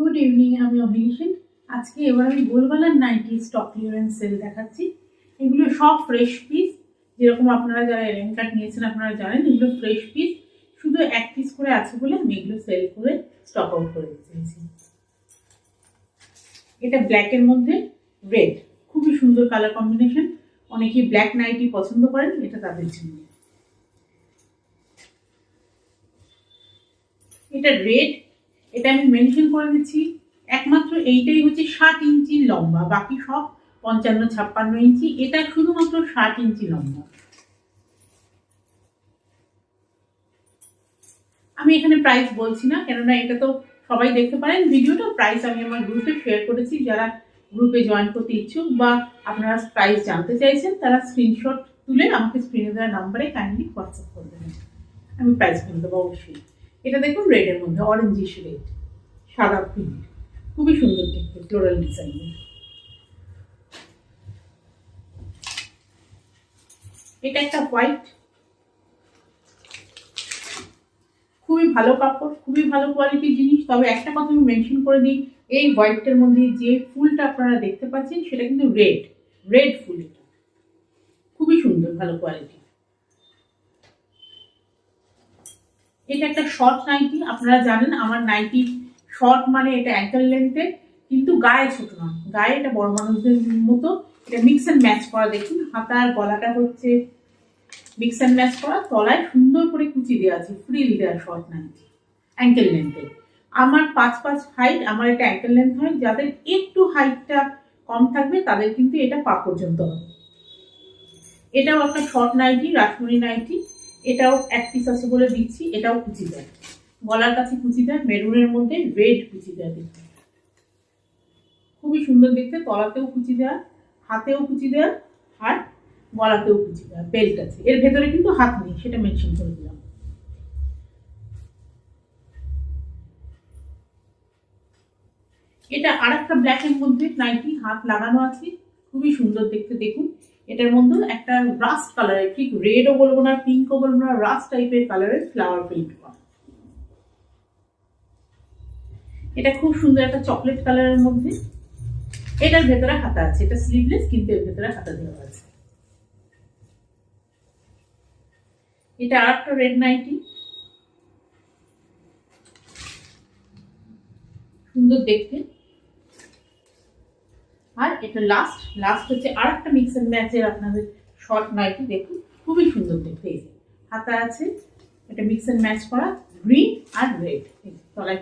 Good evening, আমি অভিনীষণ। আজকে এবার আমি গোলগলার নাইটি স্টক ক্লিয়ারেন্স সেল দেখাচ্ছি। এগুলো সব ফ্রেশ পিস, যেরকম আপনারা যারা এলেন কাট নিয়েছেন আপনারা জানেন এগুলো ফ্রেশ পিস। শুধু এক পিস করে আছে বলে আমি এগুলো সেল করে স্টক আউট করে দিয়েছি। এটা ব্ল্যাকের মধ্যে রেড, খুবই সুন্দর কালার কম্বিনেশন। অনেকেই ব্ল্যাক নাইটি পছন্দ করেন, এটা তাদের জন্য। এটা রেড, এটা আমি মেনশন করে দিচ্ছি। একমাত্র এইটাই হচ্ছে 60 ইঞ্চি লম্বা, বাকি সব 55-56 ইঞ্চি। এটা শুধুমাত্র 60 ইঞ্চি লম্বা। আমি এখানে প্রাইস বলছি না, কেননা এটা তো সবাই দেখতে পারেন ভিডিওটা। প্রাইস আমি আমার গ্রুপে শেয়ার করেছি। যারা গ্রুপে জয়েন করতে ইচ্ছুক বা আপনারা প্রাইস জানতে চাইছেন তারা স্ক্রিনশট তুলে আমাকে স্ক্রিনে দেওয়া নাম্বারে কাইন্ডলি হোয়াটসঅ্যাপ করে দেবেন, আমি প্রাইস বলে দেবো অবশ্যই। এটা দেখুন রেডের মধ্যে, অরেঞ্জিশ রেড, সাদা প্রিন্ট, খুবই সুন্দর দেখতে, ফ্লোরাল ডিজাইন। এটা একটা হোয়াইট, খুবই ভালো কাপড়, খুবই ভালো কোয়ালিটির জিনিস। তবে একটা কথা আমি মেনশন করে দিই, এই হোয়াইটটার মধ্যে যে ফুলটা আপনারা দেখতে পাচ্ছেন সেটা কিন্তু রেড ফুল। এটা খুবই সুন্দর, ভালো কোয়ালিটি। এটা একটা শর্ট নাইটি। আপনারা জানেন আমার নাইটি শর্ট মানে এটা অ্যাঙ্কেল লেন্থে, কিন্তু গায়ে ছোট নয়, গায়ে এটা বড় মানুষদের মতো। এটা মিক্স অ্যান্ড ম্যাচ করা। দেখুন হাতার গলাটা হচ্ছে মিক্স অ্যান্ড ম্যাচ করা, তলায় সুন্দর করে কুচি দেওয়া আছে, ফ্রিল দেওয়া শর্ট নাইটি অ্যাঙ্কেল লেন্থে। আমার 5 হাইট, আমার এটা অ্যাঙ্কেল লেন্থ হয়। যাদের একটু হাইটটা কম থাকবে তাদের কিন্তু এটা পা পর্যন্ত হবে। এটাও একটা শর্ট নাইটি, রাসমণি নাইটি। এটাও এক পিস আছে বলে দিচ্ছি। এটাও কুচি দেয়, গলার কাছে কুচি দেয়, মেরুনের মধ্যে রেড কুচি দেয়। দেখতে খুবই সুন্দর দেখতে। তলাতেও কুচি দেওয়া, হাতেও কুচি দেওয়া, আর গলাতেও কুচি দেওয়া, বেল্ট আছে। এর ভেতরে কিন্তু হাত নেই, সেটা মেনশন করে দিলাম। এটা আর একটা ব্ল্যাকের মধ্যে নাইটি, হাত লাগানো আছে, খুবই সুন্দর দেখতে। দেখুন এটার মধ্যে একটা রাস্ট কালারের, ঠিক রেডও বলবো না, পিঙ্কও বলবো না, রাস্ট টাইপের কালারের ফ্লাওয়ার প্রিন্ট করা। এটা খুব সুন্দর একটা চকলেট কালারের মধ্যে। এটার ভেতরে হাতা আছে, এটা স্লিভলেস কিন্তু এর ভেতরে হাতা দেওয়া আছে। এটা আর একটা রেড নাইটি, সুন্দর দেখতে। আর এটা লাস্ট হচ্ছে আর একটা মিক্স এন্ড ম্যাচের আপনাদের শর্ট নাইটি। দেখুন খুবই সুন্দর দেখতে। এই যে হাতা আছে, এটা মিক্স এন্ড ম্যাচ করা, গ্রিন আর রেড, তলায়